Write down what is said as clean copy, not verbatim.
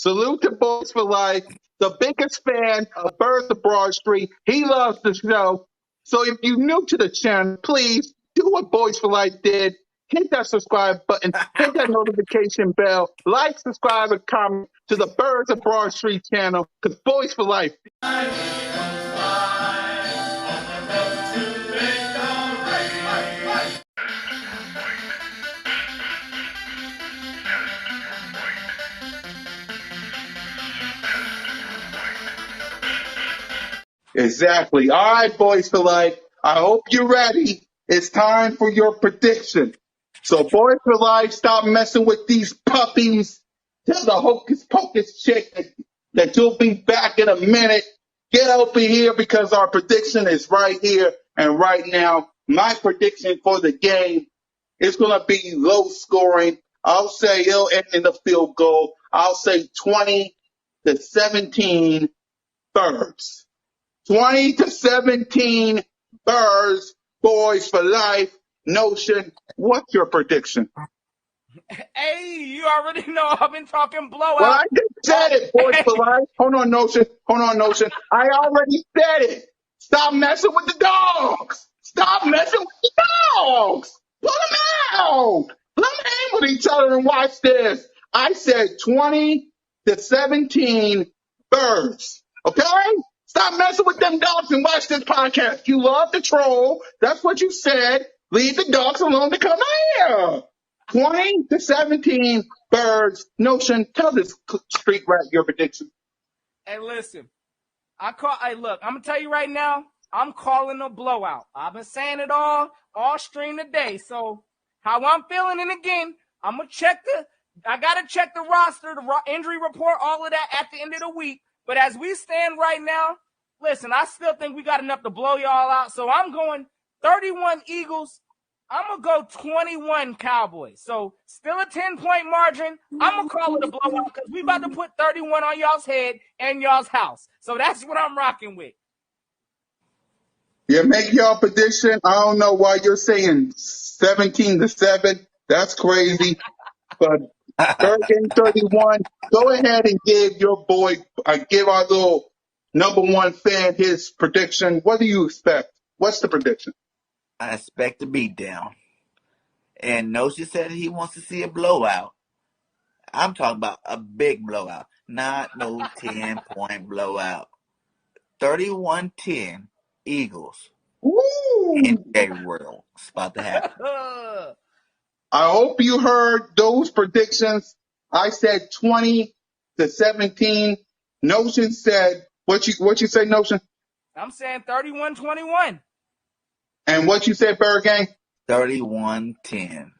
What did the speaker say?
Salute to Boys for Life, the biggest fan of Birds of Broad Street. He loves the show. So if you're new to the channel, please do what Boys for Life did. Hit that subscribe button, hit that notification bell, like, subscribe, and comment to the Birds of Broad Street channel, because Boys for Life. Exactly. All right, Boys for Life. I hope you're ready. It's time for your prediction. So, Boys for Life, stop messing with these puppies. Tell the hocus pocus chick that you'll be back in a minute. Get over here because our prediction is right here and right now. My prediction for the game is going to be low scoring. I'll say it'll end in a field goal. I'll say 20-17 Birds. 20-17 Birds, Boys for Life. Notion, what's your prediction? Hey, you already know I've been talking blowout. Well, I just said it, Boys for Life. Hold on, Notion. I already said it. Stop messing with the dogs. Stop messing with the dogs. Put them out. Let them hang with each other and watch this. I said 20-17 Birds. Okay? Stop messing with them dogs and watch this podcast. You love to troll. That's what you said. Leave the dogs alone to come here. 20-17 Birds. Notion, tell this street rat your prediction. Hey, listen. Hey, look, I'm going to tell you right now, I'm calling a blowout. I've been saying it all stream today. So how I'm feeling, and again, I got to check the roster, the injury report, all of that at the end of the week. But as we stand right now, listen, I still think we got enough to blow y'all out. So I'm going 31 Eagles. I'm going to go 21 Cowboys. So still a 10-point margin. I'm going to call it a blowout because we about to put 31 on y'all's head and y'all's house. So that's what I'm rocking with. Yeah, make your prediction. I don't know why you're saying 17-7. That's crazy. But third game 31. Go ahead and give your boy, give our little number one fan his prediction. What do you expect? What's the prediction? I expect a beatdown. And Noshi said he wants to see a blowout. I'm talking about a big blowout, not no 10-point blowout. 31-10 Eagles. Woo! NBA world. It's about to happen. I hope you heard those predictions. I said 20-17. Notion said, what you say, Notion? I'm saying 31-21. And what you said, Bird Gang? 31-10.